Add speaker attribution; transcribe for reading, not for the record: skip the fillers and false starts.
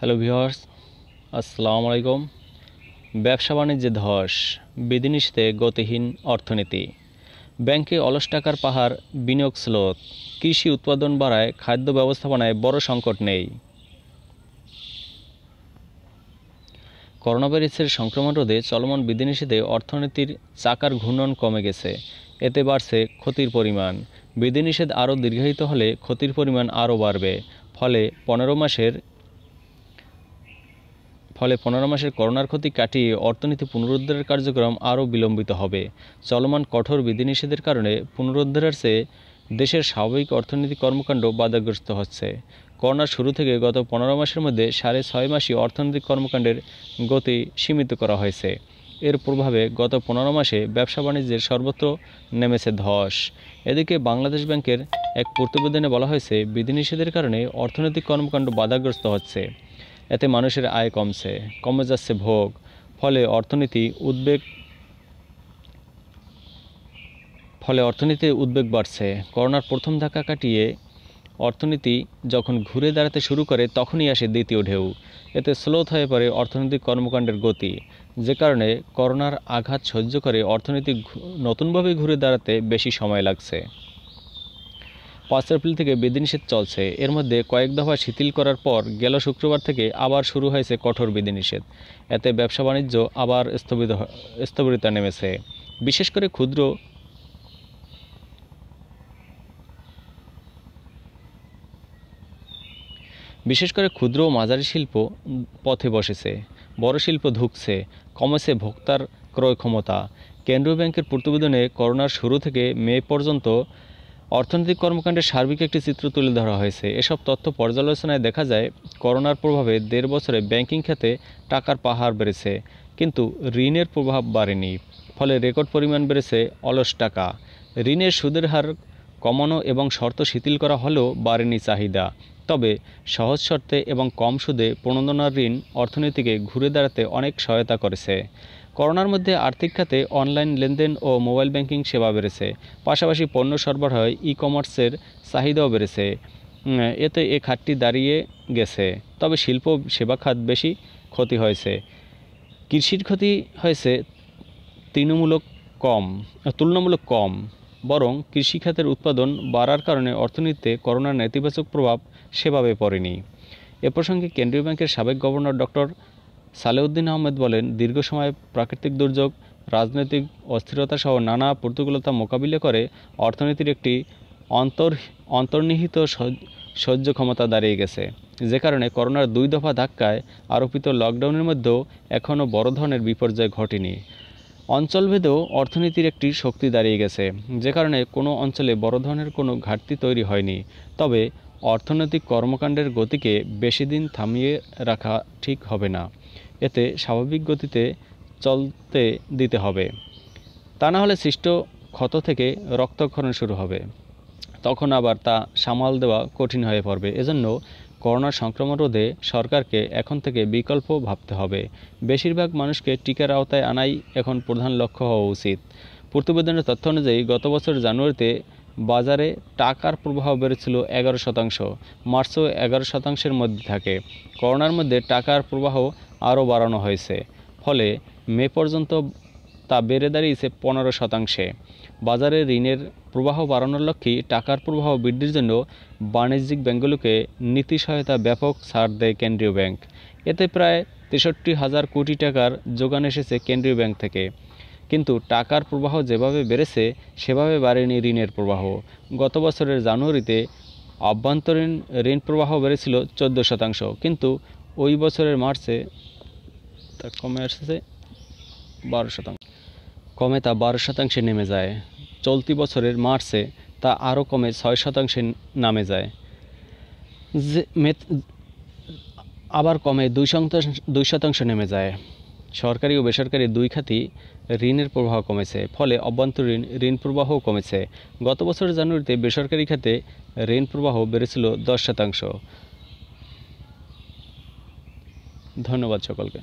Speaker 1: Hello viewers, আসসালামু আলাইকুম। ব্যবসা বাণিজ্যে ধস, বিধিনিষেধে গতিহীন অর্থনীতি, ব্যাংকে অলস টাকার পাহাড়, বিনিয়োগ স্রোত, কৃষি উৎপাদন বাড়ায়, খাদ্য ব্যবস্থাপনায় বড় সংকট নেই। করোনা ভাইরাসের সংক্রমণ রোধে চলমান বিধিনিষেধে অর্থনীতির চাকার ঘূর্ণন কমে গেছে, এতে বাড়ছে ক্ষতির পরিমাণ। বিধিনিষেধ আরও দীর্ঘায়িত হলে ক্ষতির পরিমাণ আরও বাড়বে। ফলে 15 মাসের করোনার ক্ষতি কাটিয়ে অর্থনীতি পুনরুদ্ধারের কার্যক্রম আরও বিলম্বিত হবে। চলমান কঠোর বিধিনিষেধের কারণে পুনরুদ্ধারের চেয়ে দেশের স্বাভাবিক অর্থনৈতিক কর্মকাণ্ড বাধাগ্রস্ত হচ্ছে। করোনার শুরু থেকে গত 15 মাসের মধ্যে 6.5 মাসই অর্থনৈতিক কর্মকাণ্ডের গতি সীমিত করা হয়েছে। এর প্রভাবে গত 15 মাসে ব্যবসা বাণিজ্যের সর্বত্র নেমেছে ধস। এদিকে বাংলাদেশ ব্যাংকের এক প্রতিবেদনে বলা হয়েছে, বিধিনিষেধের কারণে অর্থনৈতিক কর্মকাণ্ড বাধাগ্রস্ত হচ্ছে। এতে মানুষের আয় কমে যাচ্ছে ভোগ। ফলে অর্থনীতির উদ্বেগ বাড়ছে। করোনার প্রথম ধাক্কা কাটিয়ে অর্থনীতি যখন ঘুরে দাঁড়াতে শুরু করে, তখনই আসে দ্বিতীয় ঢেউ। এতে স্লোথ হয়ে পড়ে অর্থনৈতিক কর্মকাণ্ডের গতি, যে কারণে করোনার আঘাত সহ্য করে অর্থনীতি নতুনভাবে ঘুরে দাঁড়াতে বেশি সময় লাগছে। 5 এপ্রিল থেকে বিধিনিষেধ চলছে। এর মধ্যে কয়েক দফা শিথিল করার পর গেল শুক্রবার থেকে আবার শুরু হয়েছে কঠোর বিধিনিষেধ। এতে ব্যবসা বাণিজ্য আবার স্থবিরতা নেমেছে। বিশেষ করে ক্ষুদ্র ও মাঝারি শিল্প পথে বসেছে, বড় শিল্প ধুঁকছে, কমেছে ভোক্তার ক্রয় ক্ষমতা। কেন্দ্রীয় ব্যাংকের প্রতিবেদনে করোনার শুরু থেকে মে পর্যন্ত অর্থনৈতিক কর্মকাণ্ডের সার্বিক একটি চিত্র তুলে ধরা হয়েছে। এসব তথ্য পর্যালোচনায় দেখা যায়, করোনার প্রভাবে 1.5 বছরে ব্যাংকিং খাতে টাকার পাহাড় বেড়েছে, কিন্তু ঋণের প্রভাব বাড়েনি। ফলে রেকর্ড পরিমাণ বেড়েছে অলস টাকা। ঋণের সুদের হার কমানো এবং শর্ত শিথিল করা হলেও বাড়েনি চাহিদা। তবে সহজ শর্তে এবং কম সুদে প্রণোদনার ঋণ অর্থনীতিকে ঘুরে দাঁড়াতে অনেক সহায়তা করেছে। করোনার মধ্যে আর্থিক খাতে অনলাইন লেনদেন ও মোবাইল ব্যাংকিং সেবা বেড়েছে। পাশাপাশি পণ্য সরবরাহে ই-কমার্সের চাহিদাও বেড়েছে। এতে এ খাতটি দাঁড়িয়ে গেছে। তবে শিল্প সেবা খাত বেশি ক্ষতি হয়েছে। কৃষির ক্ষতি হয়েছে তুলনামূলক কম। বরং কৃষিখাতের উৎপাদন বাড়ার কারণে অর্থনীতিতে করোনার নেতিবাচক প্রভাব সেভাবে পড়েনি। এ প্রসঙ্গে কেন্দ্রীয় ব্যাংকের সাবেক গভর্নর ডক্টর সালেউদ্দিন আহমেদ বলেন, দীর্ঘ সময় প্রাকৃতিক দুর্যোগ, রাজনৈতিক অস্থিরতা সহ নানা প্রতিকূলতা মোকাবিলা করে অর্থনীতির একটি অন্তর্নিহিত সহ্য ক্ষমতা দাঁড়িয়ে গেছে, যে কারণে করোনার 2 দফা ধাক্কায় আরোপিত লকডাউনের মধ্যেও এখনও বড় ধরনের বিপর্যয় ঘটেনি। অঞ্চলভেদেও অর্থনীতির একটি শক্তি দাঁড়িয়ে গেছে, যে কারণে কোনো অঞ্চলে বড় ধরনের কোনো ঘাটতি তৈরি হয়নি। তবে অর্থনৈতিক কর্মকাণ্ডের গতিকে বেশি দিন থামিয়ে রাখা ঠিক হবে না। এতে স্বাভাবিক গতিতে চলতে দিতে হবে। তা না হলে সৃষ্ট ক্ষত থেকে রক্তক্ষরণ শুরু হবে। তখন আবার তা সামাল দেওয়া কঠিন হয়ে পড়বে। এজন্য করোনার সংক্রমণ রোধে সরকারকে এখন থেকে বিকল্প ভাবতে হবে। বেশিরভাগ মানুষকে টিকার আওতায় আনাই এখন প্রধান লক্ষ্য হওয়া উচিত। প্রতিবেদনের তথ্য অনুযায়ী গত বছর জানুয়ারিতে বাজারে টাকার প্রবাহ বেড়েছিল 11%, মার্চেও 11%-এর মধ্যে থাকে। করোনার মধ্যে টাকার প্রবাহ আরও বাড়ানো হয়েছে। ফলে মে পর্যন্ত তা বেড়ে দাঁড়িয়েছে 15%। বাজারে ঋণের প্রবাহ বাড়ানোর লক্ষ্যে টাকার প্রবাহ বৃদ্ধির জন্য বাণিজ্যিক ব্যাংকগুলোকে নীতি সহায়তা ব্যাপক ছাড় দেয় কেন্দ্রীয় ব্যাংক। এতে প্রায় 63,000 কোটি টাকার যোগান এসেছে কেন্দ্রীয় ব্যাংক থেকে। কিন্তু টাকার প্রবাহ যেভাবে বেড়েছে, সেভাবে বাড়েনি ঋণের প্রবাহ। গত বছরের জানুয়ারিতে আভ্যন্তরীণ ঋণ প্রবাহ বেড়েছিল 14%, কিন্তু ওই বছরের মার্চে তা কমে আসছে 12%। কমে তা 12%-এ নেমে যায়। চলতি বছরের মার্চে তা আরও কমে 6%-এ নামে যায়, আবার কমে 2% নেমে যায়। সরকারি ও বেসরকারি 2 খাতই ঋণের প্রবাহ কমেছে। ফলে অভ্যন্তরীণ ঋণ প্রবাহও কমেছে। গত বছরের জানুয়ারিতে বেসরকারি খাতে ঋণ প্রবাহ বেড়েছিল 10%। ধন্যবাদ সকলকে।